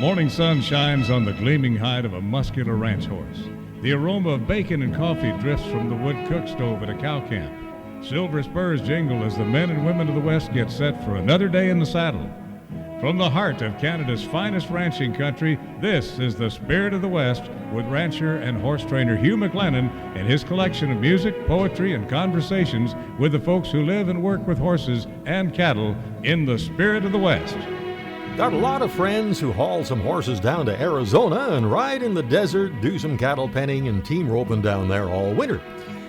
morning sun shines on the gleaming hide of a muscular ranch horse. The aroma of bacon and coffee drifts from the wood cook stove at a cow camp. Silver spurs jingle as the men and women of the West get set for another day in the saddle. From the heart of Canada's finest ranching country, this is the Spirit of the West with rancher and horse trainer Hugh McLennan and his collection of music, poetry, and conversations with the folks who live and work with horses and cattle in the Spirit of the West. Got a lot of friends who haul some horses down to Arizona and ride in the desert, do some cattle penning and team roping down there all winter.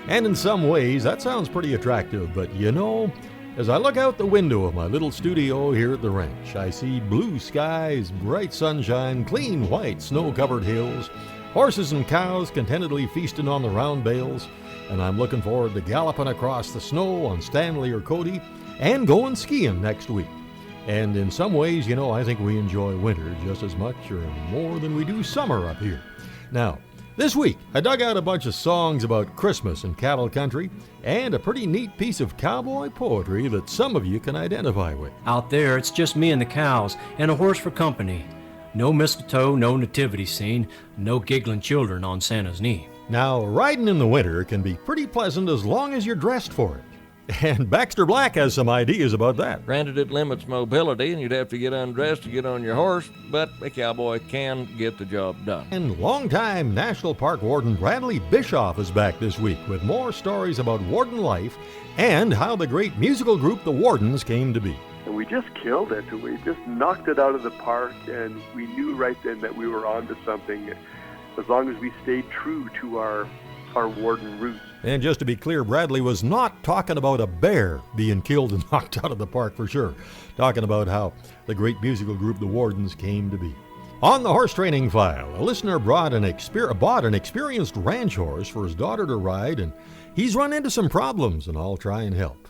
And in some ways, that sounds pretty attractive, but you know, as I look out the window of my little studio here at the ranch, I see blue skies, bright sunshine, clean white snow-covered hills, horses and cows contentedly feasting on the round bales, and I'm looking forward to galloping across the snow on Stanley or Cody and going skiing next week. And in some ways, you know, I think we enjoy winter just as much or more than we do summer up here. Now, this week, I dug out a bunch of songs about Christmas and cattle country and a pretty neat piece of cowboy poetry that some of you can identify with. Out there, it's just me and the cows and a horse for company. No mistletoe, no nativity scene, no giggling children on Santa's knee. Now, riding in the winter can be pretty pleasant as long as you're dressed for it. And Baxter Black has some ideas about that. Granted, it limits mobility, and you'd have to get undressed to get on your horse, but a cowboy can get the job done. And longtime National Park Warden Bradley Bishoff is back this week with more stories about warden life and how the great musical group the Wardens came to be. And we just killed it. We just knocked it out of the park, and we knew right then that we were onto something as long as we stayed true to our warden roots. And just to be clear, Bradley was not talking about a bear being killed and knocked out of the park for sure. Talking about how the great musical group the Wardens came to be. On the horse training file, a listener bought an experienced ranch horse for his daughter to ride, and he's run into some problems, and I'll try and help.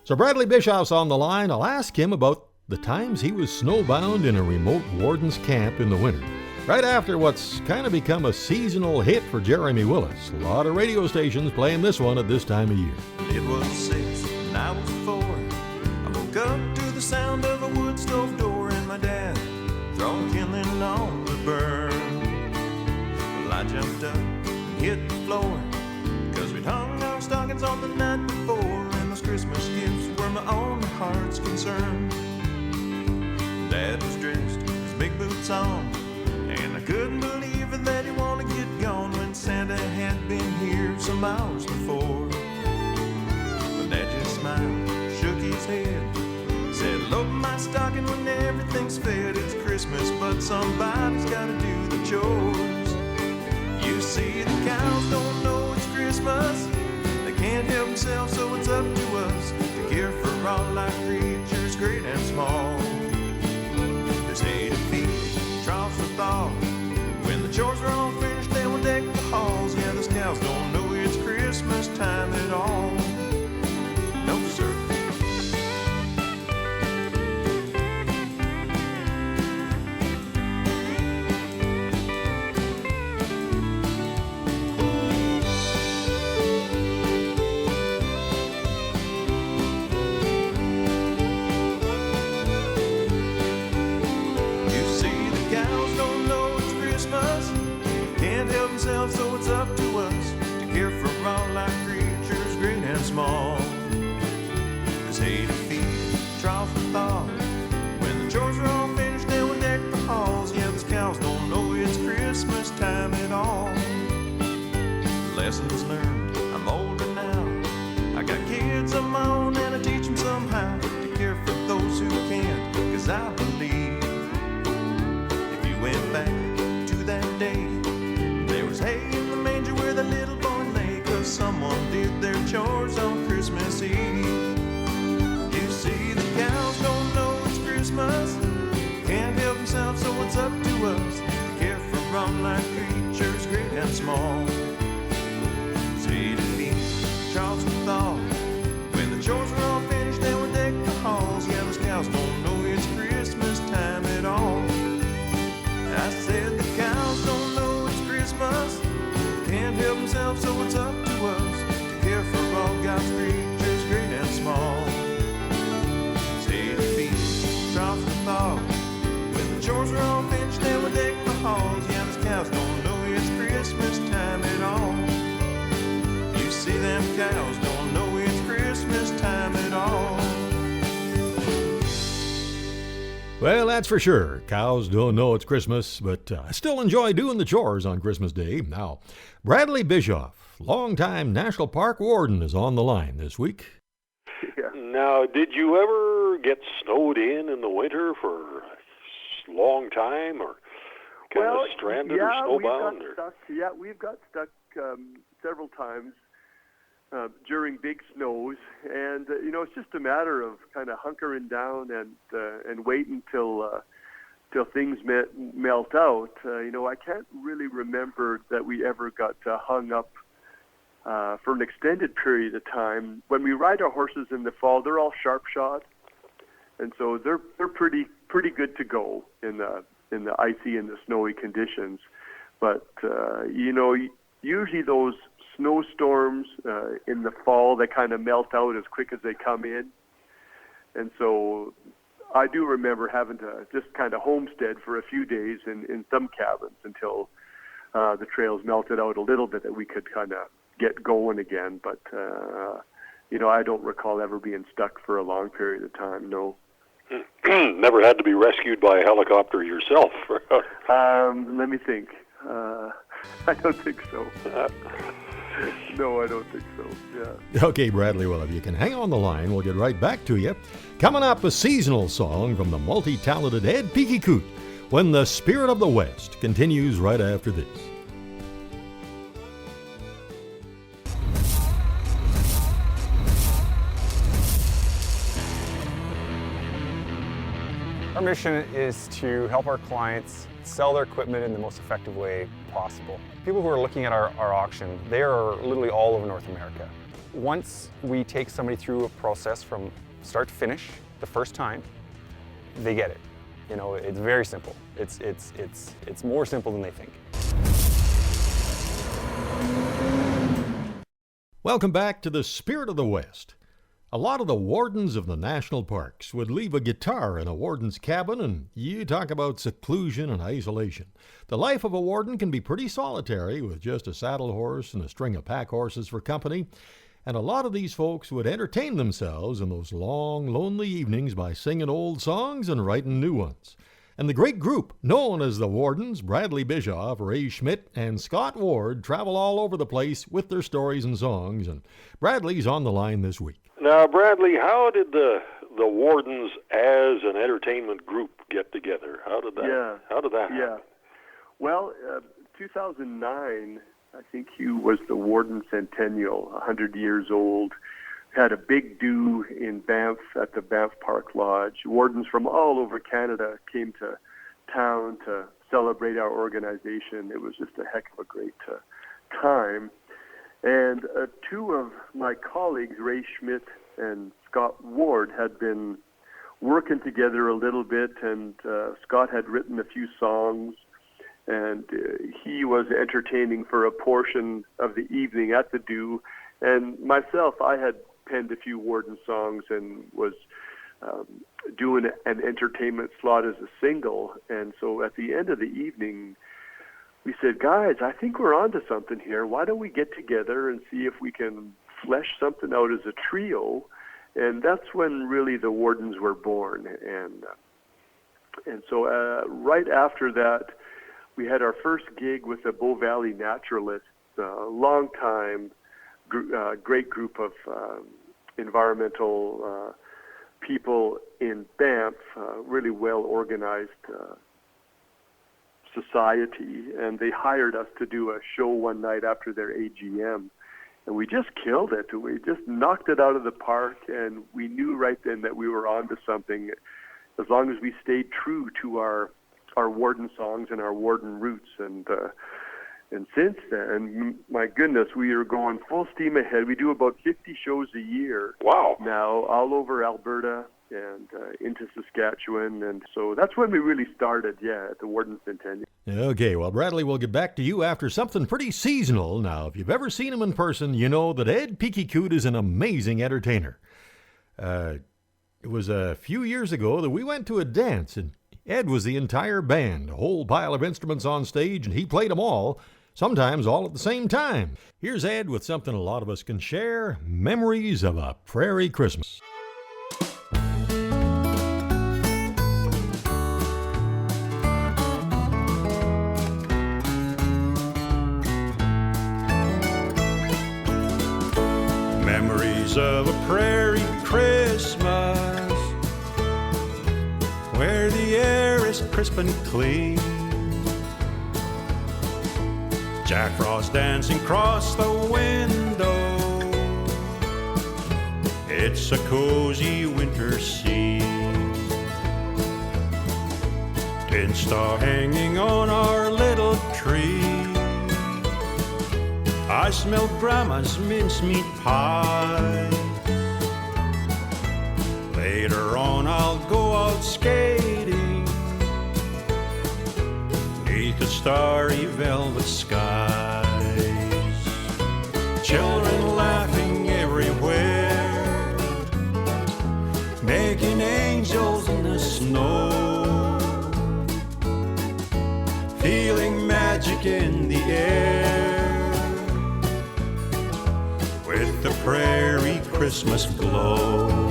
So Bradley Bischoff's on the line. I'll ask him about the times he was snowbound in a remote warden's camp in the winter. Right after what's kind of become a seasonal hit for Jeremy Willis. A lot of radio stations playing this one at this time of year. It was 6 and I was 4. I woke up to the sound of a wood stove door and my dad throwing kindling on the burn. Well, I jumped up and hit the floor, 'cause we'd hung our stockings on the night before, and those Christmas gifts were my only heart's concern. Dad was dressed, his big boots on, and I couldn't believe it that he wanted to get gone when Santa had been here some hours before. But Dad just smiled, shook his head, said, "Load my stocking when everything's fed. It's Christmas, but somebody's gotta do the chores. You see, the cows don't know it's Christmas. They can't help themselves, so it's up to us to care for all our creatures, great and small. There's hay to feed, troughs to thaw. When the chores are all finished, they will deck the halls. Yeah, those cows don't know it's Christmas time at all. No, sir." So it's up to us to care for all our creatures, great and small. There's hay to feed, troughs to thaw. When the chores are all finished, they will deck the halls. Yeah, those cows don't know it's Christmas time at all. Lessons learned, I'm older now. I got kids of my own and I teach them somehow to care for those who can't, 'cause I believe if you went back to that day, there was hay in the manger where the little boy lay, 'cause someone did their chores on Christmas Eve. You see, the cows don't know it's Christmas, can't help themselves, so it's up to us to care for all our creatures, great and small. There's hay to feed, troughs to thaw. When the chores are all finished, they will deck the halls. Yeah, those cows don't know it's Christmas time at all. I said the cows don't know it's Christmas, can't help themselves, so it's up to us to care for all God's creatures, great and small. Say to feed, troughs to thaw. When the chores are all finished, they will Well, that's for sure. Cows don't know it's Christmas, but I still enjoy doing the chores on Christmas Day. Now, Bradley Bishoff, longtime National Park Warden, is on the line this week. Yeah. Now, did you ever get snowed in the winter for a long time, or kind of stranded or snowbound? We've got stuck several times during big snows, and it's just a matter of kind of hunkering down and waiting till things melt out. I can't really remember that we ever got hung up for an extended period of time. When we ride our horses in the fall, they're all sharp shod, and so they're pretty good to go in the icy and the snowy conditions. But usually those snowstorms in the fall, they kind of melt out as quick as they come in, and so I do remember having to just kind of homestead for a few days in some cabins until the trails melted out a little bit, that we could kind of get going again. But I don't recall ever being stuck for a long period of time. No. Never had to be rescued by a helicopter yourself? Let me think. I don't think so. No, I don't think so. Yeah. Okay, Bradley, well, if you can hang on the line, we'll get right back to you. Coming up, a seasonal song from the multi-talented Ed Peekycoot, When the Spirit of the West, continues right after this. Our mission is to help our clients sell their equipment in the most effective way possible. People who are looking at our auction, they are literally all over North America. Once we take somebody through a process from start to finish the first time, they get it. It's very simple. It's more simple than they think. Welcome back to the Spirit of the West. A lot of the wardens of the national parks would leave a guitar in a warden's cabin, and you talk about seclusion and isolation. The life of a warden can be pretty solitary, with just a saddle horse and a string of pack horses for company, and a lot of these folks would entertain themselves in those long, lonely evenings by singing old songs and writing new ones. And the great group known as the Wardens, Bradley Bishoff, Ray Schmidt, and Scott Ward, travel all over the place with their stories and songs, and Bradley's on the line this week. Now, Bradley, how did the Wardens as an entertainment group get together? How did that happen? Yeah. Well, 2009, I think was the Warden Centennial, 100 years old. Had a big do in Banff at the Banff Park Lodge. Wardens from all over Canada came to town to celebrate our organization. It was just a heck of a great time. And two of my colleagues, Ray Schmidt and Scott Ward, had been working together a little bit, and Scott had written a few songs, and he was entertaining for a portion of the evening at the do. And myself, I had penned a few Warden songs and was doing an entertainment slot as a single. And so at the end of the evening, we said, guys, I think we're onto something here. Why don't we get together and see if we can flesh something out as a trio? And that's when really the Wardens were born. And so right after that, we had our first gig with the Bow Valley Naturalists, a long-time great group of environmental people in Banff, really well-organized society, and they hired us to do a show one night after their AGM, and we just killed it. We just knocked it out of the park, and we knew right then that we were onto something, as long as we stayed true to our Warden songs and our Warden roots. And since then, my goodness, we are going full steam ahead. We do about 50 shows a year. Wow. Now, all over Alberta and into Saskatchewan. And so that's when we really started, at the Warden Centennial. Okay, well, Bradley, we'll get back to you after something pretty seasonal. Now, if you've ever seen him in person, you know that Ed Peekycoot is an amazing entertainer. It was a few years ago that we went to a dance, and Ed was the entire band, a whole pile of instruments on stage, and he played them all. Sometimes all at the same time. Here's Ed with something a lot of us can share, memories of a Prairie Christmas. Memories of a prairie Christmas, where the air is crisp and clean. Jack Frost dancing across the window. It's a cozy winter scene. Tin star hanging on our little tree. I smell Grandma's mincemeat pie. Later on I'll go out skating 'neath the starry velvet skies. Children laughing everywhere, making angels in the snow, feeling magic in the air with the prairie Christmas glow.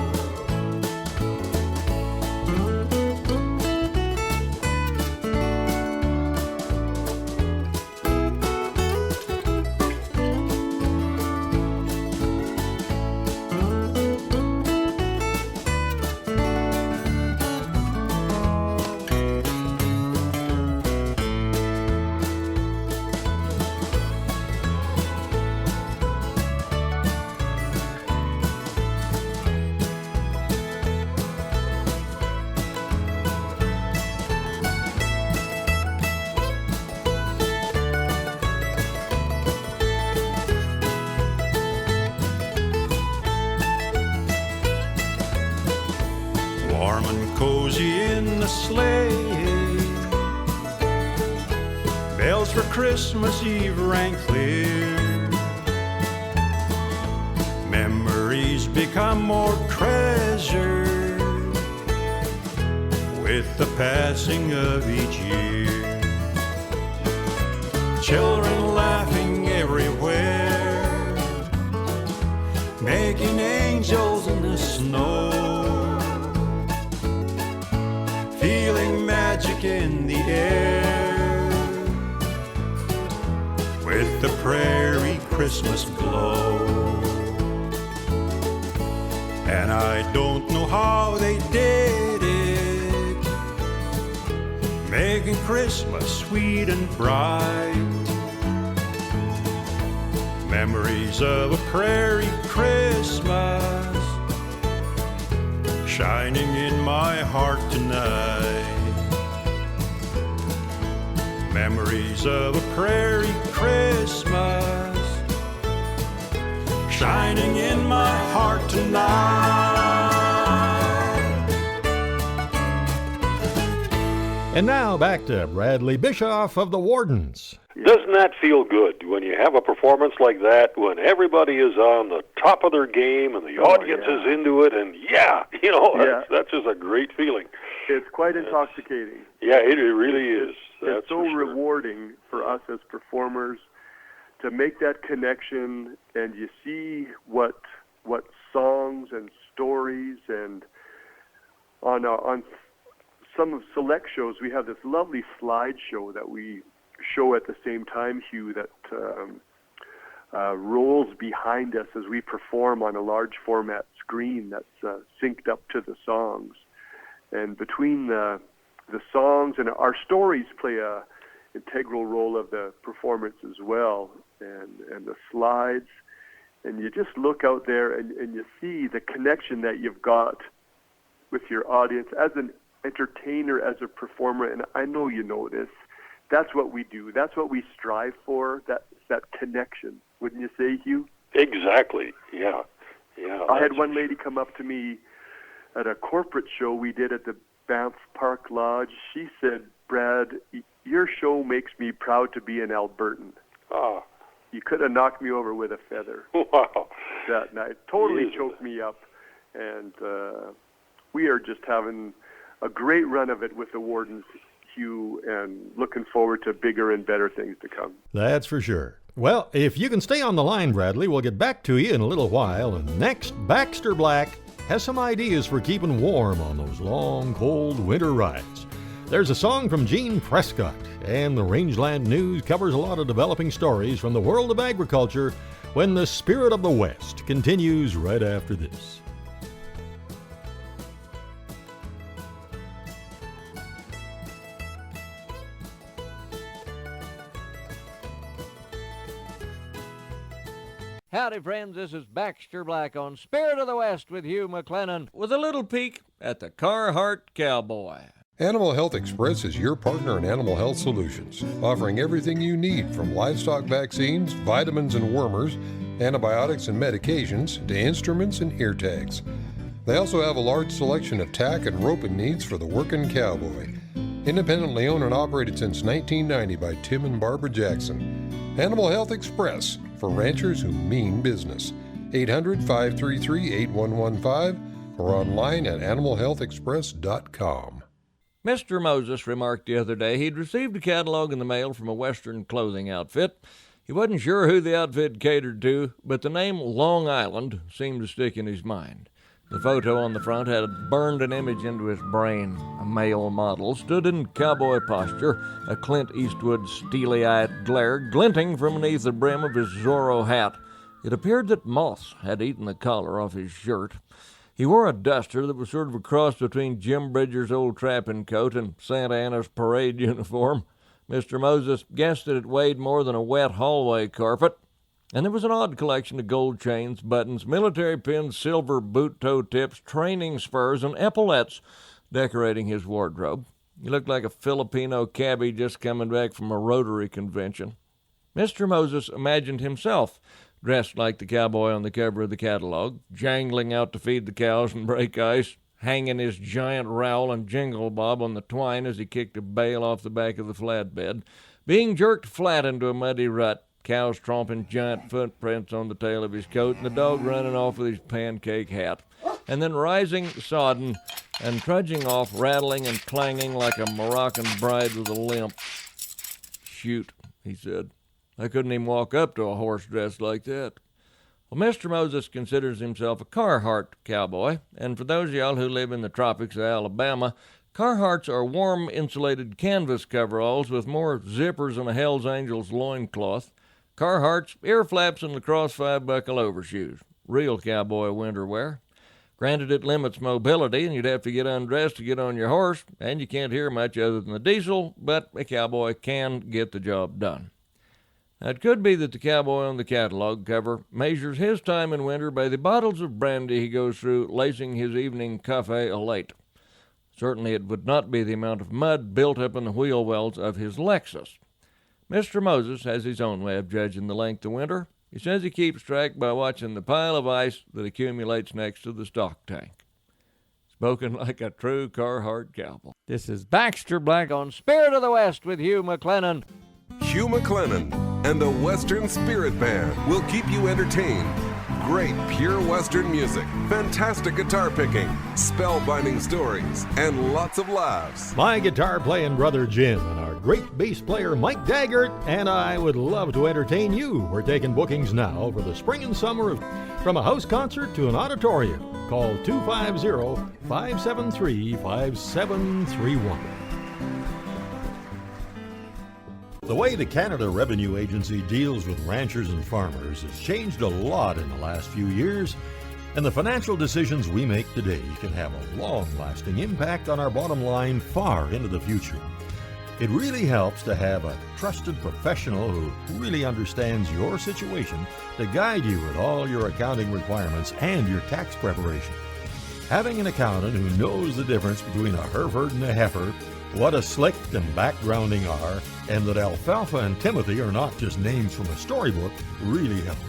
Warm and cozy in the sleigh, bells for Christmas Eve rang clear. Memories become more treasured with the passing of each year. Children laughing everywhere, making angels in the snow, feeling magic in the air with the prairie Christmas glow. And I don't know how they did it, making Christmas sweet and bright. Memories of a prairie Christmas shining in my heart tonight. Memories of a prairie Christmas shining in my heart tonight. And now back to Bradley Bishoff of the Wardens. Doesn't that feel good when you have a performance like that, when everybody is on the top of their game and the audience is into it, and that's just a great feeling. It's quite intoxicating. Yeah, it really is. It's so rewarding for us as performers to make that connection, and you see what songs and stories, and on some select shows we have this lovely slideshow that we show at the same time, Hugh, that rolls behind us as we perform on a large format screen that's synced up to the songs. And between the songs and our stories play a integral role of the performance as well, and the slides. And you just look out there and you see the connection that you've got with your audience as an entertainer, as a performer. And I know you know this. That's what we do. That's what we strive for, that connection. Wouldn't you say, Hugh? Exactly, yeah. I had one lady come up to me at a corporate show we did at the Banff Park Lodge. She said, "Brad, your show makes me proud to be an Albertan." Oh. You could have knocked me over with a feather. Wow. That night. Totally choked me up. And we are just having a great run of it with the Wardens, Hugh, and looking forward to bigger and better things to come. That's for sure. Well, if you can stay on the line, Bradley, we'll get back to you in a little while. And next, Baxter Black has some ideas for keeping warm on those long, cold winter rides. There's a song from Gene Prescott, and the Rangeland News covers a lot of developing stories from the world of agriculture when the Spirit of the West continues right after this. Howdy, friends. This is Baxter Black on Spirit of the West with Hugh McLennan with a little peek at the Carhartt Cowboy. Animal Health Express is your partner in animal health solutions, offering everything you need from livestock vaccines, vitamins and wormers, antibiotics and medications, to instruments and ear tags. They also have a large selection of tack and roping needs for the working cowboy. Independently owned and operated since 1990 by Tim and Barbara Jackson. Animal Health Express, for ranchers who mean business. 800-533-8115 or online at animalhealthexpress.com. Mr. Moses remarked the other day he'd received a catalog in the mail from a Western clothing outfit. He wasn't sure who the outfit catered to, but the name Long Island seemed to stick in his mind. The photo on the front had burned an image into his brain. A male model stood in cowboy posture, a Clint Eastwood steely-eyed glare glinting from beneath the brim of his Zorro hat. It appeared that moths had eaten the collar off his shirt. He wore a duster that was sort of a cross between Jim Bridger's old trapping coat and Santa Anna's parade uniform. Mr. Moses guessed that it weighed more than a wet hallway carpet. And there was an odd collection of gold chains, buttons, military pins, silver boot toe tips, training spurs, and epaulettes decorating his wardrobe. He looked like a Filipino cabbie just coming back from a Rotary convention. Mr. Moses imagined himself dressed like the cowboy on the cover of the catalog, jangling out to feed the cows and break ice, hanging his giant rowel and jingle bob on the twine as he kicked a bale off the back of the flatbed, being jerked flat into a muddy rut, cows tromping giant footprints on the tail of his coat, and the dog running off with his pancake hat, and then rising sodden and trudging off, rattling and clanging like a Moroccan bride with a limp. "Shoot," he said. "I couldn't even walk up to a horse dressed like that." Well, Mr. Moses considers himself a Carhartt cowboy, and for those of y'all who live in the tropics of Alabama, Carhartts are warm, insulated canvas coveralls with more zippers than a Hell's Angels loincloth. Carhartts, ear flaps, and lacrosse 5-buckle overshoes. Real cowboy winter wear. Granted, it limits mobility, and you'd have to get undressed to get on your horse, and you can't hear much other than the diesel, but a cowboy can get the job done. Now, it could be that the cowboy on the catalog cover measures his time in winter by the bottles of brandy he goes through lacing his evening café au lait. Certainly it would not be the amount of mud built up in the wheel wells of his Lexus. Mr. Moses has his own way of judging the length of winter. He says he keeps track by watching the pile of ice that accumulates next to the stock tank. Spoken like a true Carhartt cowboy. This is Baxter Black on Spirit of the West with Hugh McLennan. Hugh McLennan and the Western Spirit Band will keep you entertained. Great pure Western music, fantastic guitar picking, spellbinding stories, and lots of laughs. My guitar-playing brother Jim and our great bass player Mike Daggert and I would love to entertain you. We're taking bookings now for the spring and summer from a house concert to an auditorium. Call 250-573-5731. The way the Canada Revenue Agency deals with ranchers and farmers has changed a lot in the last few years, and the financial decisions we make today can have a long-lasting impact on our bottom line far into the future. It really helps to have a trusted professional who really understands your situation to guide you with all your accounting requirements and your tax preparation. Having an accountant who knows the difference between a Hereford and a heifer, what a slick and backgrounding are, and that Alfalfa and Timothy are not just names from a storybook, really helps.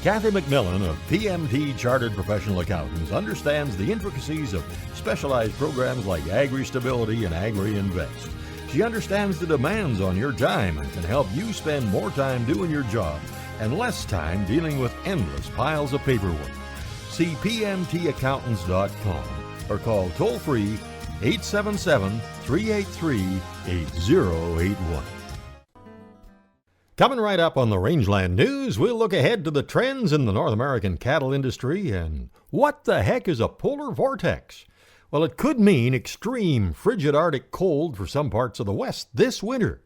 Kathy McMillan of PMT Chartered Professional Accountants understands the intricacies of specialized programs like Agri-Stability and Agri-Invest. She understands the demands on your time and can help you spend more time doing your job and less time dealing with endless piles of paperwork. See PMTaccountants.com or call toll-free 877-383-8081. Coming right up on the Rangeland News, we'll look ahead to the trends in the North American cattle industry and what the heck is a polar vortex? Well, it could mean extreme frigid Arctic cold for some parts of the West this winter.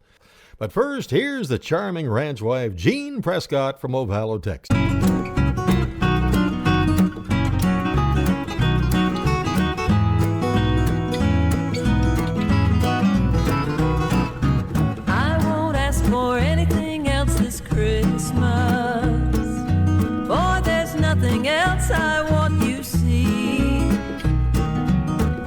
But first, here's the charming ranch wife, Jean Prescott from Ovalo, Texas. I won't ask for anything else this Christmas, for there's nothing else I want, you see.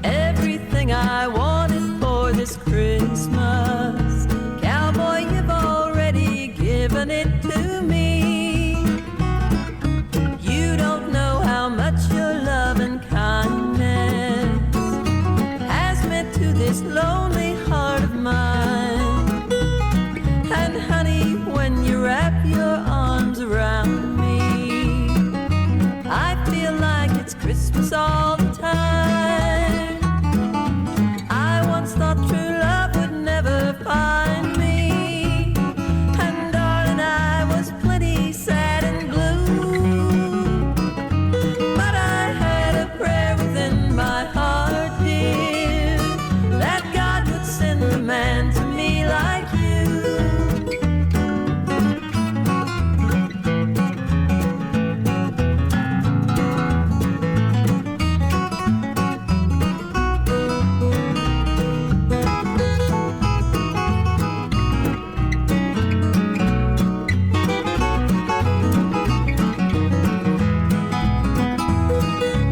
Everything I wanted for this Christmas, Cowboy, you've already given it to me. You don't know how much your love and kindness has meant to this lonely heart of mine. And honey, when you wrap your arms around me, I feel like it's Christmas all the time. I once thought true love would never find me, and darling, I was plenty sad and blue. But I had a prayer within my heart, dear, that God would send a man to me like you.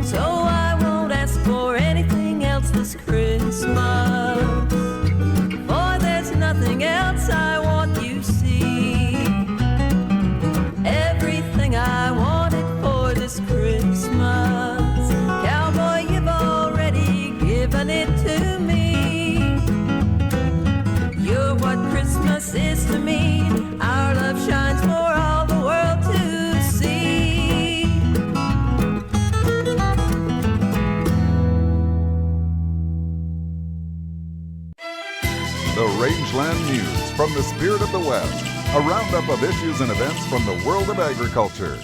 So I won't ask for anything else this Christmas, for there's nothing else I want, you see. Everything I wanted for this Christmas, Cowboy, you've already given it to me. You're what Christmas is to me. Our love shines for all the world to see. The Rangeland News from the Spirit of the West. A roundup of issues and events from the world of agriculture.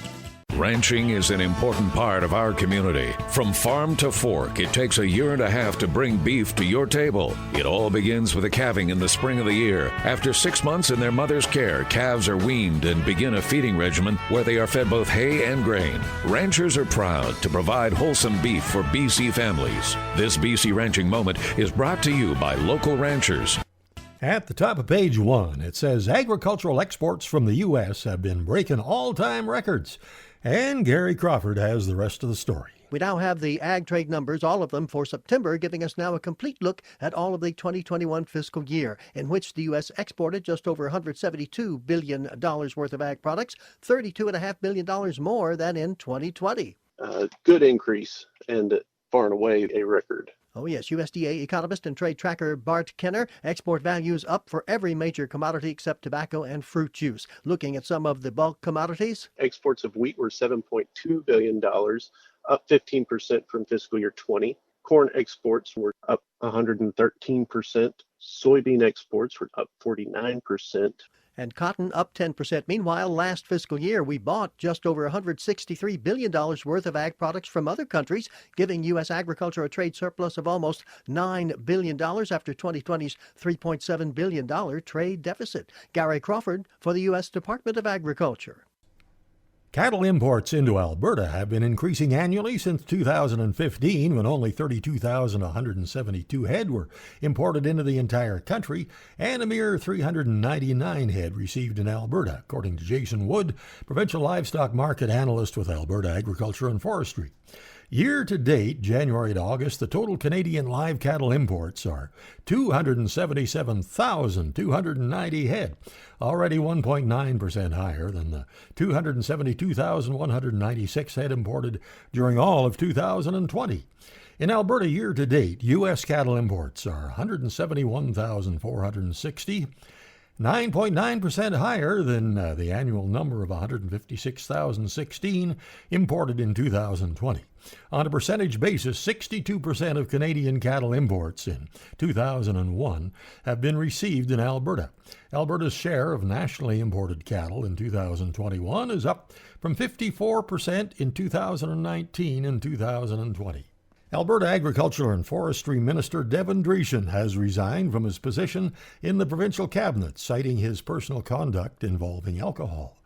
Ranching is an important part of our community. From farm to fork, it takes a year and a half to bring beef to your table. It all begins with a calving in the spring of the year. After 6 months in their mother's care, calves are weaned and begin a feeding regimen where they are fed both hay and grain. Ranchers are proud to provide wholesome beef for BC families. This BC Ranching Moment is brought to you by local ranchers. At the top of page 1, it says agricultural exports from the U.S. have been breaking all-time records. And Gary Crawford has the rest of the story. We now have the ag trade numbers, all of them for September, giving us now a complete look at all of the 2021 fiscal year, in which the U.S. exported just over $172 billion worth of ag products, $32.5 billion more than in 2020. Good increase and far and away a record. Oh yes, USDA economist and trade tracker Bart Kenner, export values up for every major commodity except tobacco and fruit juice. Looking at some of the bulk commodities. Exports of wheat were $7.2 billion, up 15% from fiscal year 20. Corn exports were up 113%. Soybean exports were up 49%. And cotton up 10%. Meanwhile, last fiscal year, we bought just over $163 billion worth of ag products from other countries, giving U.S. agriculture a trade surplus of almost $9 billion after 2020's $3.7 billion trade deficit. Gary Crawford for the U.S. Department of Agriculture. Cattle imports into Alberta have been increasing annually since 2015, when only 32,172 head were imported into the entire country, and a mere 399 head received in Alberta, according to Jason Wood, provincial livestock market analyst with Alberta Agriculture and Forestry. Year to date, January to August, the total Canadian live cattle imports are 277,290 head, already 1.9% higher than the 272,196 head imported during all of 2020. In Alberta year to date, U.S. cattle imports are 171,460, 9.9% higher than the annual number of 156,016 imported in 2020. On a percentage basis, 62% of Canadian cattle imports in 2001 have been received in Alberta. Alberta's share of nationally imported cattle in 2021 is up from 54% in 2019 and 2020. Alberta Agriculture and Forestry Minister Devin Dreeshen has resigned from his position in the provincial cabinet, citing his personal conduct involving alcohol.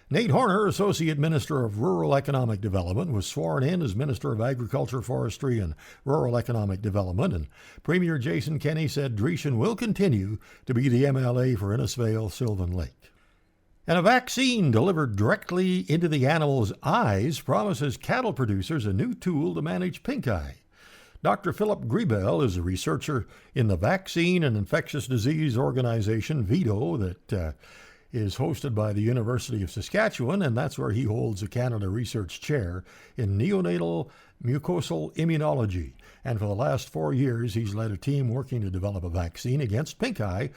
Nate Horner, Associate Minister of Rural Economic Development, was sworn in as Minister of Agriculture, Forestry and Rural Economic Development, and Premier Jason Kenney said Dreeshen will continue to be the MLA for Innisfail, Sylvan Lake. And a vaccine delivered directly into the animal's eyes promises cattle producers a new tool to manage pink eye. Dr. Philip Griebel is a researcher in the Vaccine and Infectious Disease Organization, VIDO, that is hosted by the University of Saskatchewan, and that's where he holds a Canada Research Chair in neonatal mucosal immunology. And for the last 4 years, he's led a team working to develop a vaccine against pink eye,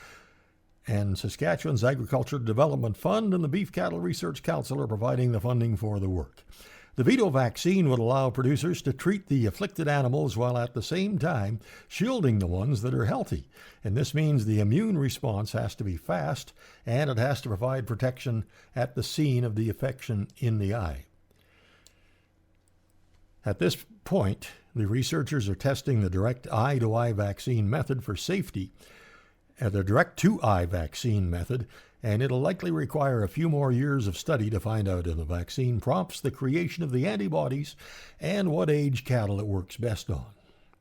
and Saskatchewan's Agriculture Development Fund and the Beef Cattle Research Council are providing the funding for the work. The VIDO vaccine would allow producers to treat the afflicted animals while at the same time shielding the ones that are healthy. And this means the immune response has to be fast, and it has to provide protection at the scene of the affection in the eye. At this point, the researchers are testing the direct eye-to-eye vaccine method for safety, the direct-to-eye vaccine method, and it'll likely require a few more years of study to find out if the vaccine prompts the creation of the antibodies and what age cattle it works best on.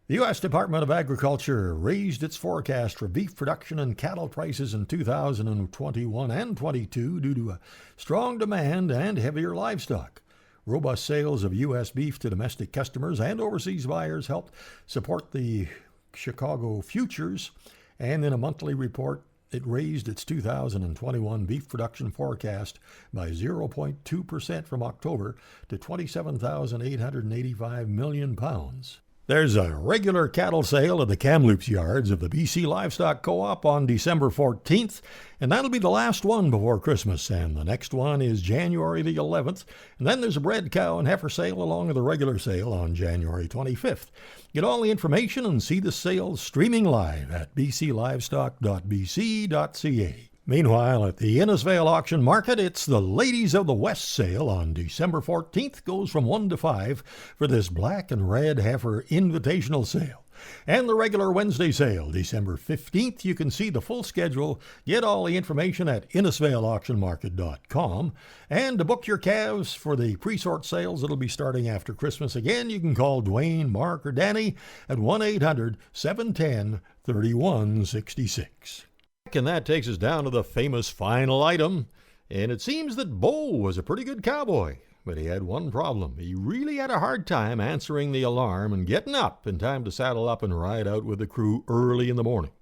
The U.S. Department of Agriculture raised its forecast for beef production and cattle prices in 2021 and 22 due to a strong demand and heavier livestock. Robust sales of U.S. beef to domestic customers and overseas buyers helped support the Chicago futures, and in a monthly report, it raised its 2021 beef production forecast by 0.2% from October to 27,885 million pounds. There's a regular cattle sale at the Kamloops yards of the BC Livestock Co-op on December 14th, and that'll be the last one before Christmas, and the next one is January the 11th, and then there's a bred cow and heifer sale along with a regular sale on January 25th. Get all the information and see the sales streaming live at bclivestock.bc.ca. Meanwhile, at the Innisfail Auction Market, it's the Ladies of the West sale on December 14th. Goes from 1 to 5 for this black and red heifer invitational sale. And the regular Wednesday sale, December 15th. You can see the full schedule. Get all the information at InnisfailAuctionMarket.com. And to book your calves for the pre-sort sales that'll be starting after Christmas again, you can call Dwayne, Mark, or Danny at 1-800-710-3166. And that takes us down to the famous final item. And it seems that Bo was a pretty good cowboy, but he had one problem. He really had a hard time answering the alarm and getting up in time to saddle up and ride out with the crew early in the morning.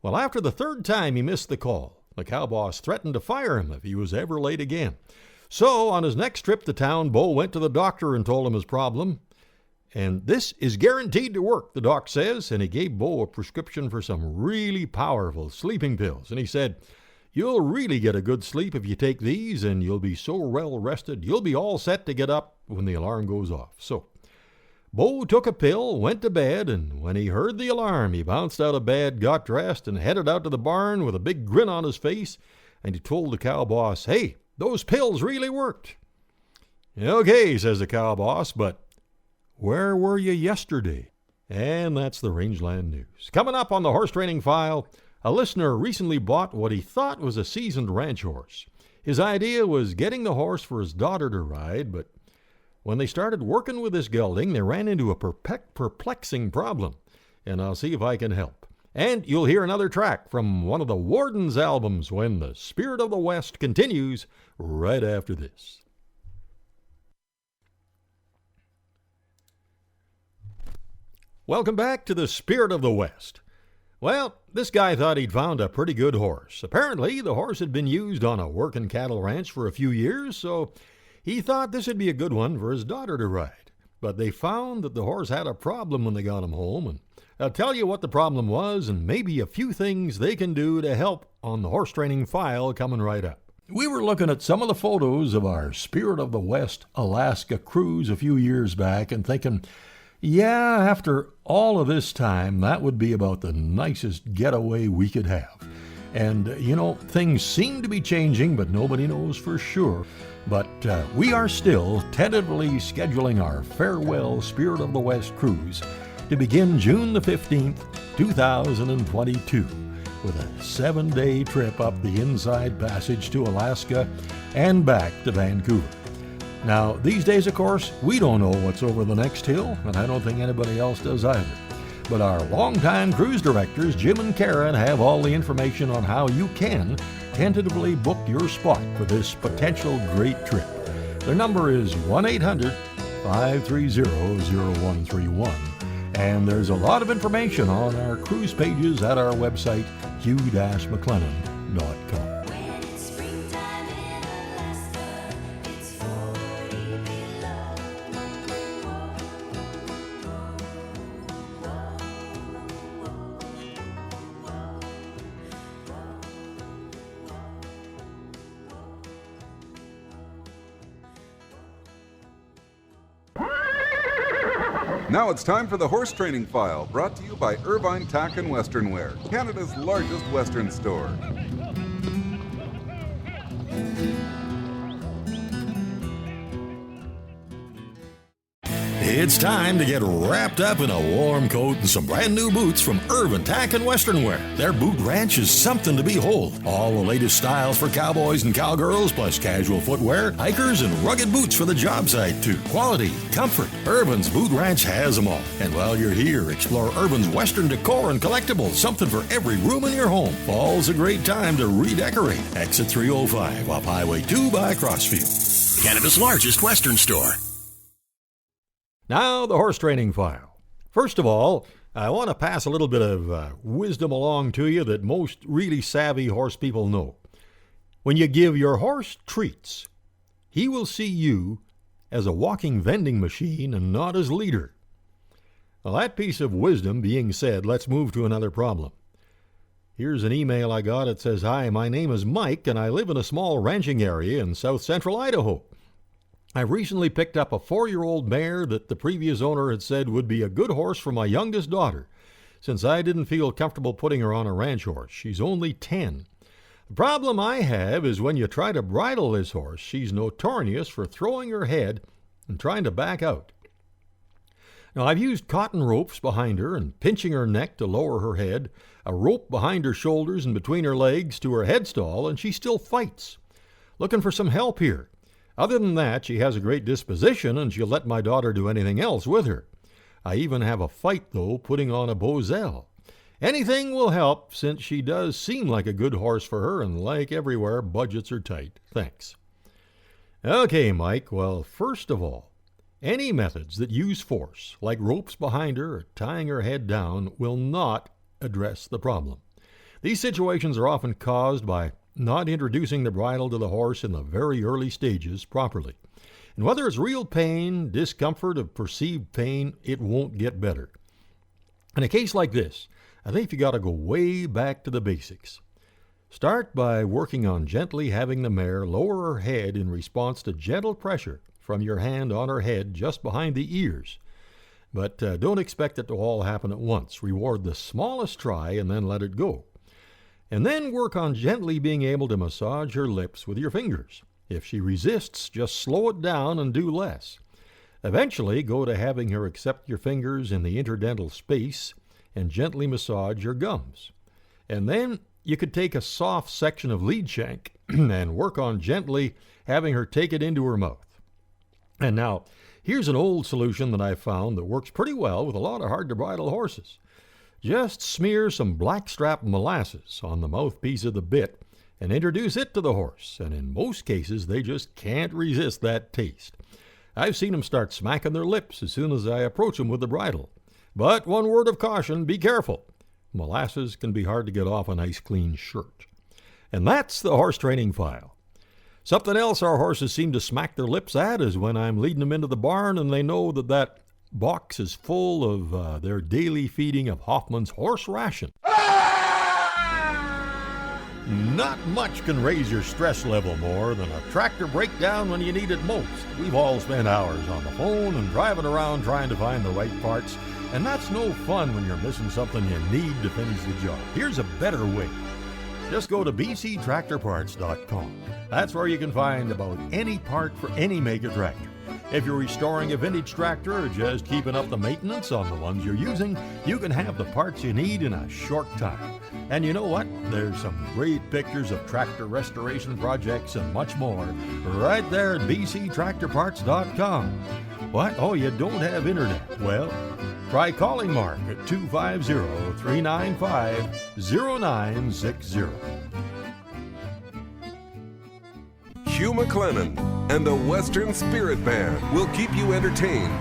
Well, after the third time he missed the call, the cow boss threatened to fire him if he was ever late again. So on his next trip to town, Bo went to the doctor and told him his problem. And this is guaranteed to work, the doc says, and he gave Bo a prescription for some really powerful sleeping pills. And he said, "You'll really get a good sleep if you take these, and you'll be so well rested, you'll be all set to get up when the alarm goes off." So Bo took a pill, went to bed, and when he heard the alarm, he bounced out of bed, got dressed, and headed out to the barn with a big grin on his face, and he told the cow boss, "Hey, those pills really worked." "Okay," says the cow boss, "but where were you yesterday?" And that's the Rangeland News. Coming up on the horse training file, a listener recently bought what he thought was a seasoned ranch horse. His idea was getting the horse for his daughter to ride, but when they started working with this gelding, they ran into a perplexing problem, and I'll see if I can help. And you'll hear another track from one of the Wardens albums when the Spirit of the West continues right after this. Welcome back to the Spirit of the West. Well, this guy thought he'd found a pretty good horse. Apparently, the horse had been used on a working cattle ranch for a few years, so he thought this would be a good one for his daughter to ride. But they found that the horse had a problem when they got him home, and I'll tell you what the problem was and maybe a few things they can do to help on the horse training file coming right up. We were looking at some of the photos of our Spirit of the West Alaska cruise a few years back and thinking, yeah, after all of this time, that would be about the nicest getaway we could have. And, things seem to be changing, but nobody knows for sure. But we are still tentatively scheduling our farewell Spirit of the West cruise to begin June the 15th, 2022, with a 7-day trip up the Inside Passage to Alaska and back to Vancouver. Now, these days, of course, we don't know what's over the next hill, and I don't think anybody else does either. But our longtime cruise directors, Jim and Karen, have all the information on how you can tentatively book your spot for this potential great trip. Their number is 1-800-530-0131. And there's a lot of information on our cruise pages at our website, hugh-mclennan.com. Now it's time for the Horse Training File, brought to you by Irvine Tack and Western Wear, Canada's largest Western store. It's time to get wrapped up in a warm coat and some brand new boots from Irvine Tack and Western Wear. Their boot ranch is something to behold. All the latest styles for cowboys and cowgirls, plus casual footwear, hikers, and rugged boots for the job site too. Quality, comfort, Irvine's Boot Ranch has them all. And while you're here, explore Irvine's Western decor and collectibles, something for every room in your home. Fall's a great time to redecorate. Exit 305 off Highway 2 by Crossfield. Canada's largest Western store. Now, the Horse Training File. First of all, I want to pass a little bit of wisdom along to you that most really savvy horse people know. When you give your horse treats, he will see you as a walking vending machine and not as leader. Well, that piece of wisdom being said, let's move to another problem. Here's an email I got. It says, "Hi, my name is Mike, and I live in a small ranching area in south central Idaho. I recently picked up a 4-year-old mare that the previous owner had said would be a good horse for my youngest daughter, since I didn't feel comfortable putting her on a ranch horse. She's only 10. The problem I have is when you try to bridle this horse, she's notorious for throwing her head and trying to back out. Now, I've used cotton ropes behind her and pinching her neck to lower her head, a rope behind her shoulders and between her legs to her headstall, and she still fights. Looking for some help here. Other than that, she has a great disposition, and she'll let my daughter do anything else with her. I even have a fight, though, putting on a Boselle. Anything will help, since she does seem like a good horse for her, and like everywhere, budgets are tight. Thanks." Okay, Mike, well, first of all, any methods that use force, like ropes behind her or tying her head down, will not address the problem. These situations are often caused by not introducing the bridle to the horse in the very early stages properly. And whether it's real pain, discomfort, or perceived pain, it won't get better. In a case like this, I think you got to go way back to the basics. Start by working on gently having the mare lower her head in response to gentle pressure from your hand on her head just behind the ears. But don't expect it to all happen at once. Reward the smallest try and then let it go. And then work on gently being able to massage her lips with your fingers. If she resists, just slow it down and do less. Eventually, go to having her accept your fingers in the interdental space and gently massage your gums. And then you could take a soft section of lead shank and work on gently having her take it into her mouth. And now, here's an old solution that I found that works pretty well with a lot of hard-to-bridle horses. Just smear some blackstrap molasses on the mouthpiece of the bit and introduce it to the horse, and in most cases they just can't resist that taste. I've seen them start smacking their lips as soon as I approach them with the bridle. But one word of caution, be careful. Molasses can be hard to get off a nice clean shirt. And that's the Horse Training File. Something else our horses seem to smack their lips at is when I'm leading them into the barn and they know that box is full of their daily feeding of Hoffman's horse ration. Not much can raise your stress level more than a tractor breakdown when you need it most. We've all spent hours on the phone and driving around trying to find the right parts, and that's no fun when you're missing something you need to finish the job. Here's a better way. Just go to bctractorparts.com. That's where you can find about any part for any mega tractor. If you're restoring a vintage tractor or just keeping up the maintenance on the ones you're using, you can have the parts you need in a short time. And you know what? There's some great pictures of tractor restoration projects and much more right there at bctractorparts.com. What? Oh, you don't have internet? Well, try calling Mark at 250-395-0960. Hugh McLennan and the Western Spirit Band will keep you entertained.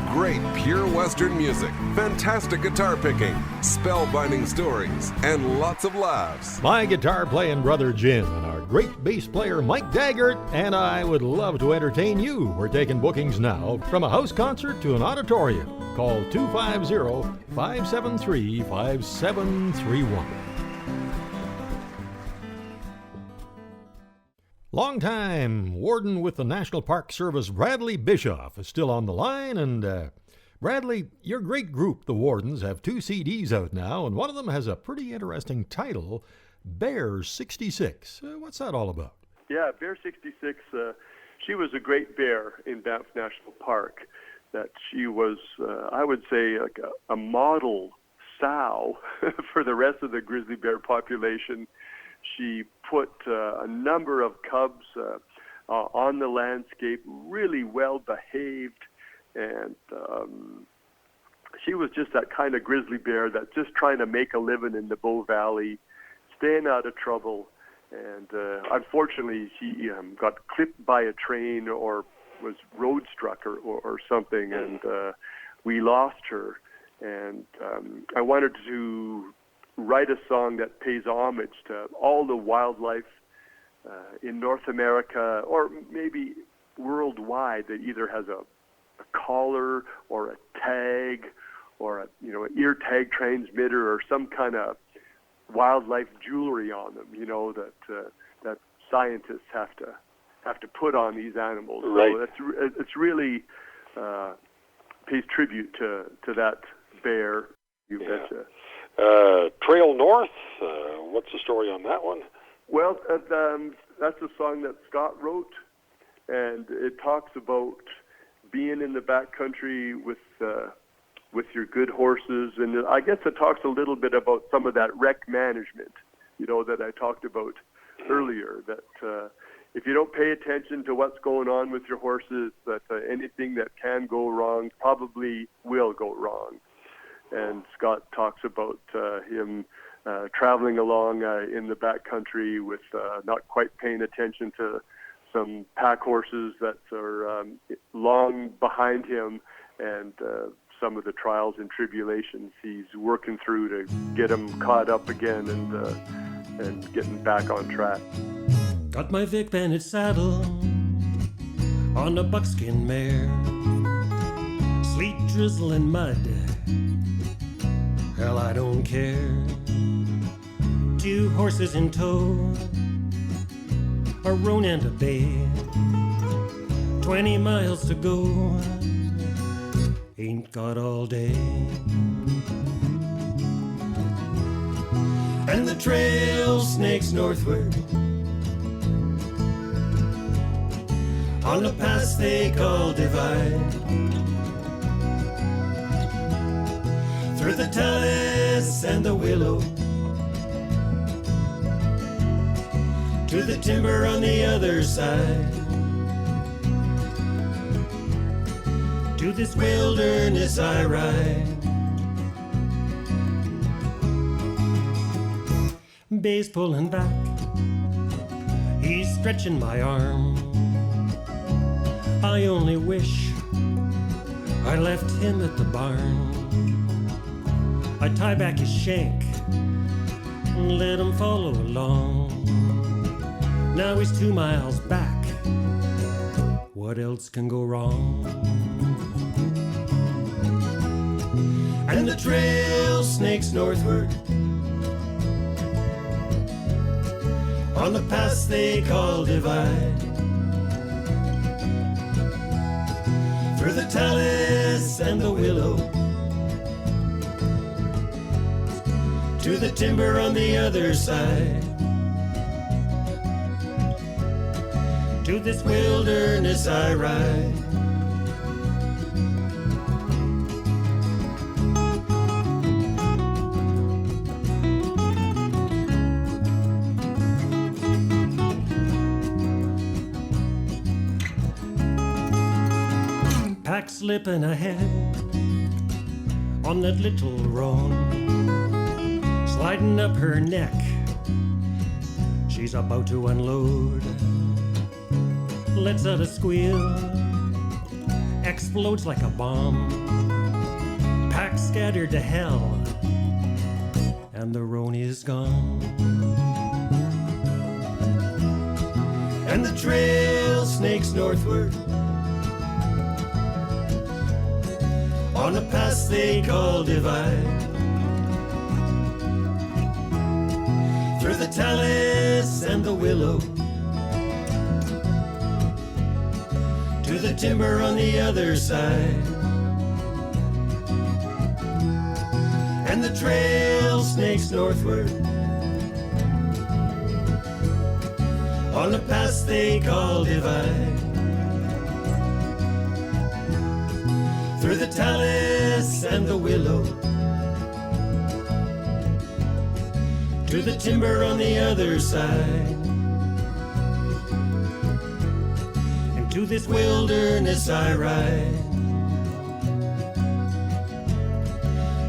Great pure Western music, fantastic guitar picking, spellbinding stories, and lots of laughs. My guitar playing brother Jim and our great bass player Mike Daggert and I would love to entertain you. We're taking bookings now from a house concert to an auditorium. Call 250-573-5731. Longtime warden with the National Park Service, Bradley Bishoff, is still on the line. And Bradley, your great group, the Wardens, have 2 CDs out now, and one of them has a pretty interesting title, Bear 66. What's that all about? Yeah, Bear 66, she was a great bear in Banff National Park. That she was, I would say, like a model sow for the rest of the grizzly bear population. She put a number of cubs on the landscape, really well behaved, and she was just that kind of grizzly bear that's just trying to make a living in the Bow Valley, staying out of trouble. And unfortunately, she got clipped by a train or was road struck or something, and we lost her. And I wanted to write a song that pays homage to all the wildlife in North America or maybe worldwide that either has a collar or a tag or an ear tag transmitter or some kind of wildlife jewelry on them, that scientists have to put on these animals. Right. So it's really pays tribute to that bear. You betcha. Trail North, what's the story on that one? Well, that's a song that Scott wrote, and it talks about being in the backcountry with your good horses, and I guess it talks a little bit about some of that wreck management, that I talked about earlier, that if you don't pay attention to what's going on with your horses, that anything that can go wrong probably will go wrong. And Scott talks about him traveling along in the backcountry with not quite paying attention to some pack horses that are long behind him, and some of the trials and tribulations he's working through to get him caught up again and getting back on track. Got my Vic Bennett saddle on a buckskin mare, sleet, drizzle, and mud. Hell, I don't care. 2 horses in tow, a roan and a bay, 20 miles to go, ain't got all day. And the trail snakes northward on a pass they call Divide, through the talus and the willow, to the timber on the other side. To this wilderness I ride. Bay's pulling back, he's stretching my arm. I only wish I left him at the barn. I tie back his shank and let him follow along. Now he's 2 miles back. What else can go wrong? And the trail snakes northward on the pass they call Divide, through the talus and the willow, to the timber on the other side. To this wilderness I ride. Pack slipping ahead on that little roan, sliding up her neck, she's about to unload. Lets out a squeal, explodes like a bomb. Pack scattered to hell, and the roan is gone. And the trail snakes northward on a pass they call Divide. Through the talus and the willow, to the timber on the other side. And the trail snakes northward on a pass they call Divide. Through the talus and the willow, to the timber on the other side. And to this wilderness I ride.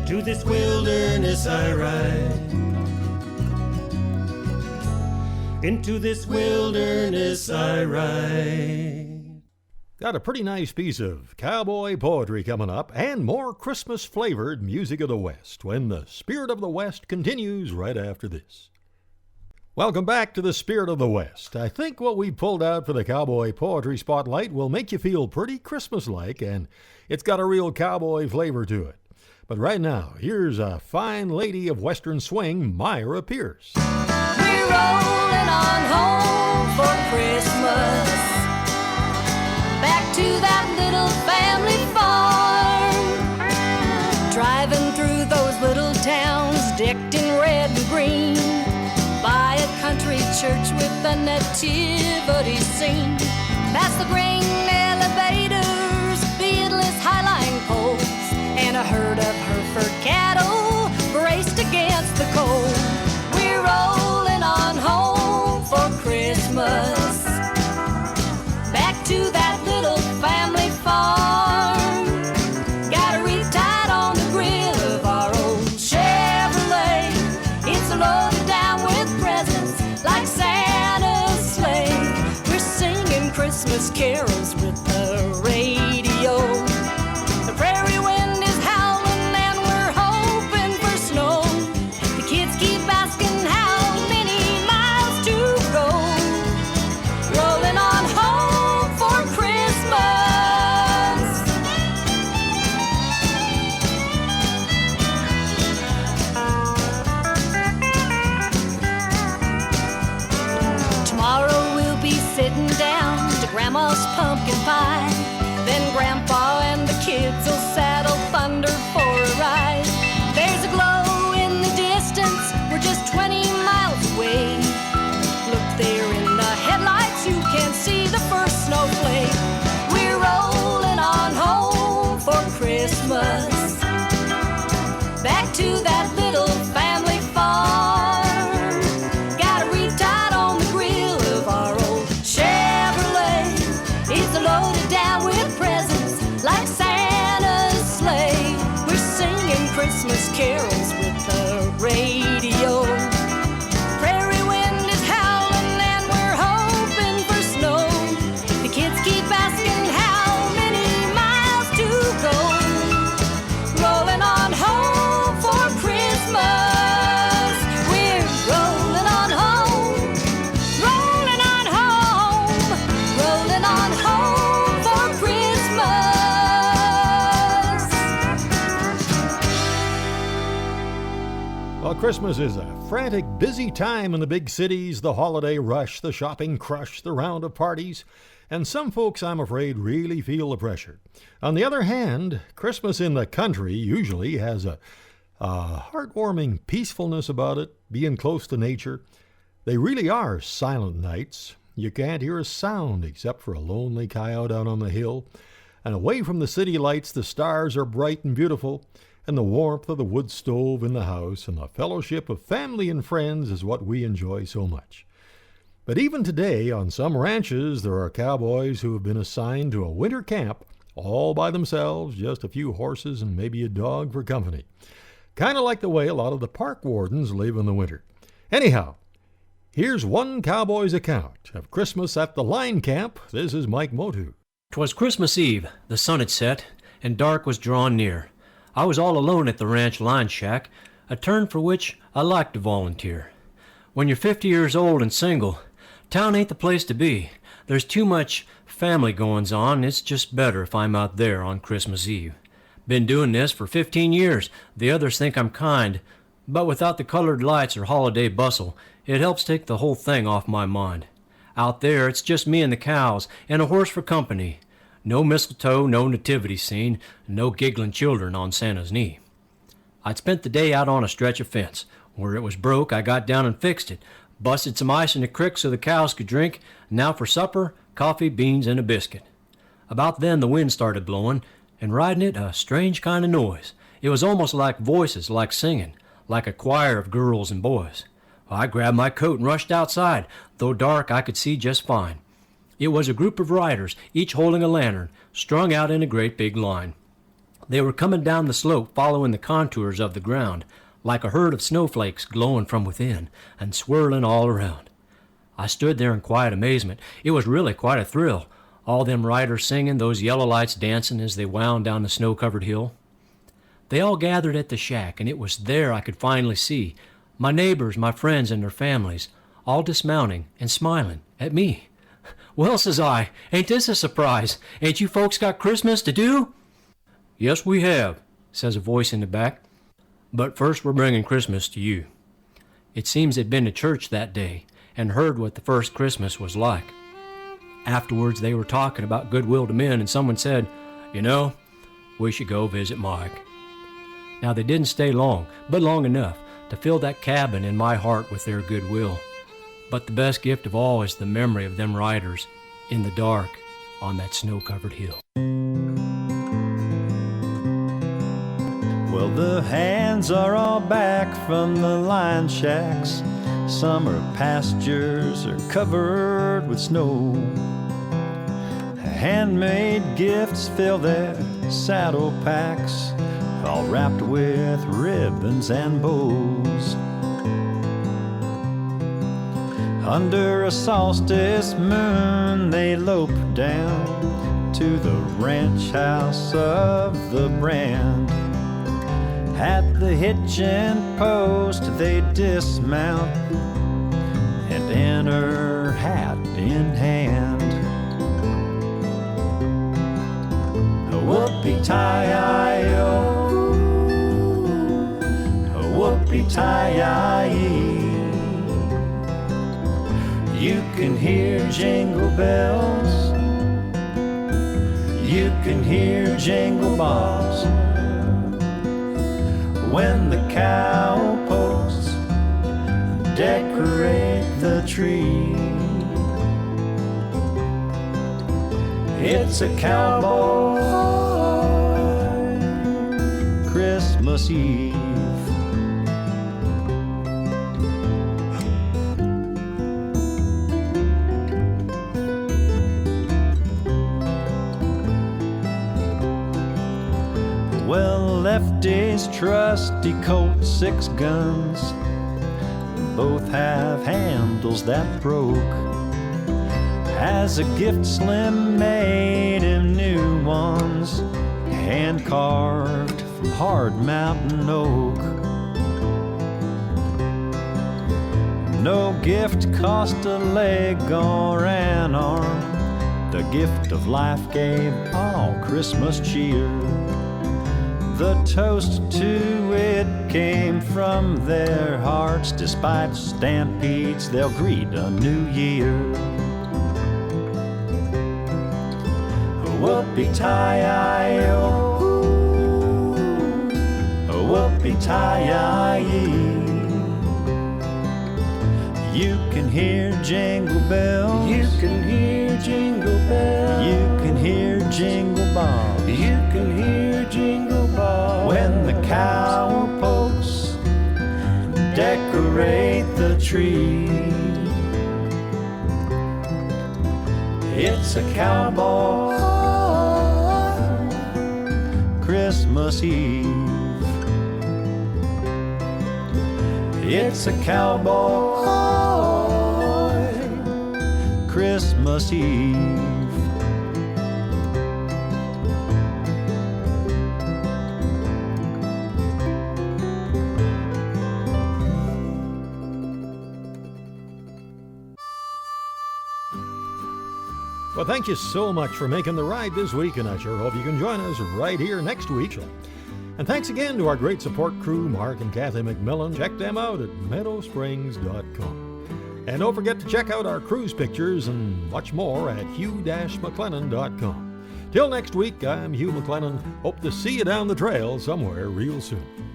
To this wilderness I ride. Into this wilderness I ride. Got a pretty nice piece of cowboy poetry coming up, and more Christmas-flavored music of the West when the Spirit of the West continues right after this. Welcome back to the Spirit of the West. I think what we pulled out for the Cowboy Poetry Spotlight will make you feel pretty Christmas-like, and it's got a real cowboy flavor to it. But right now, here's a fine lady of Western swing, Myra Pierce. We're rolling on home for Christmas, back to that little family farm, driving through those little towns decked in red and green, by a country church with a nativity scene, past the grain elevators, beadless highline poles, and a herd of Hereford cattle braced against the cold. We're rolling on home for Christmas, back to that little family farm. Got a wreath tied on the grill of our old Chevrolet. It's loaded down with presents like Santa's sleigh. We're singing Christmas carols with the radio. The prairie wind is howling and we're hoping for snow. The kids keep asking how many miles to go. Rolling on home for Christmas. Tomorrow we'll be sitting down to Grandma's pumpkin pie. Then Grandpa and the kids will saddle Thunder for a ride. There's a glow in the distance, we're just 20 miles away. Look there in the headlights, you can see the first snowflake. We're rolling on home for Christmas, back to that little family farm. Got a wreath tied on the grill of our old Chevrolet. It's loaded down with presents like Santa's sleigh. We're singing Christmas carols with the radio. Prairie wind is howling and we're hoping for snow. The kids keep asking how many miles to go. Rolling on home for Christmas. We're rolling on home. Rolling on home. Rolling on home for Christmas. Well, Christmas is a frantic, busy time in the big cities, the holiday rush, the shopping crush, the round of parties, and some folks, I'm afraid, really feel the pressure. On the other hand, Christmas in the country usually has a heartwarming peacefulness about it, being close to nature. They really are silent nights. You can't hear a sound except for a lonely coyote out on the hill. And away from the city lights, the stars are bright and beautiful, and the warmth of the wood stove in the house and the fellowship of family and friends is what we enjoy so much. But even today, on some ranches, there are cowboys who have been assigned to a winter camp all by themselves, just a few horses and maybe a dog for company. Kind of like the way a lot of the park wardens live in the winter. Anyhow, here's one cowboy's account of Christmas at the line camp. This is Mike Motu. 'Twas Christmas Eve, the sun had set, and dark was drawing near. I was all alone at the ranch line shack, a turn for which I like to volunteer. When you're 50 years old and single, town ain't the place to be. There's too much family goings on. It's just better if I'm out there on Christmas Eve. Been doing this for 15 years. The others think I'm kind, but without the colored lights or holiday bustle, it helps take the whole thing off my mind. Out there, it's just me and the cows, and a horse for company. No mistletoe, no nativity scene, no giggling children on Santa's knee. I'd spent the day out on a stretch of fence. Where it was broke, I got down and fixed it. Busted some ice in the creek so the cows could drink. Now for supper, coffee, beans, and a biscuit. About then the wind started blowing, and riding it, a strange kind of noise. It was almost like voices, like singing, like a choir of girls and boys. I grabbed my coat and rushed outside. Though dark, I could see just fine. It was a group of riders, each holding a lantern, strung out in a great big line. They were coming down the slope, following the contours of the ground, like a herd of snowflakes glowing from within and swirling all around. I stood there in quiet amazement. It was really quite a thrill, all them riders singing, those yellow lights dancing as they wound down the snow-covered hill. They all gathered at the shack, and it was there I could finally see my neighbors, my friends, and their families, all dismounting and smiling at me. Well, says I, ain't this a surprise? Ain't you folks got Christmas to do? Yes, we have, says a voice in the back. But first we're bringing Christmas to you. It seems they'd been to church that day and heard what the first Christmas was like. Afterwards they were talking about goodwill to men, and someone said, you know, we should go visit Mike. Now they didn't stay long, but long enough to fill that cabin in my heart with their goodwill. But the best gift of all is the memory of them riders in the dark on that snow-covered hill. Well, the hands are all back from the line shacks. Summer pastures are covered with snow. Handmade gifts fill their saddle packs, all wrapped with ribbons and bows. Under a solstice moon they lope down to the ranch house of the brand. At the hitching post they dismount and enter hat in hand. Whoopee-tie-I-O, whoopee-tie-I-E. You can hear jingle bells, you can hear jingle balls when the cow posts decorate the tree. It's a cowboy Christmas Eve. Well, Lefty's trusty Colt 6 guns both have handles that broke. As a gift, Slim made him new ones, hand carved from hard mountain oak. No gift cost a leg or an arm. The gift of life gave all Christmas cheer. The toast to it came from their hearts. Despite stampedes, they'll greet a new year. Whoopee-tie-I-O, whoopee-tie-I-E. You can hear jingle bells, you cowpokes decorate the tree. It's a cowboy Christmas Eve. It's a cowboy Christmas Eve. Well, thank you so much for making the ride this week, and I sure hope you can join us right here next week. And thanks again to our great support crew, Mark and Kathy McMillan. Check them out at meadowsprings.com. And don't forget to check out our cruise pictures and much more at hugh-mclennan.com. Till next week, I'm Hugh McLennan. Hope to see you down the trail somewhere real soon.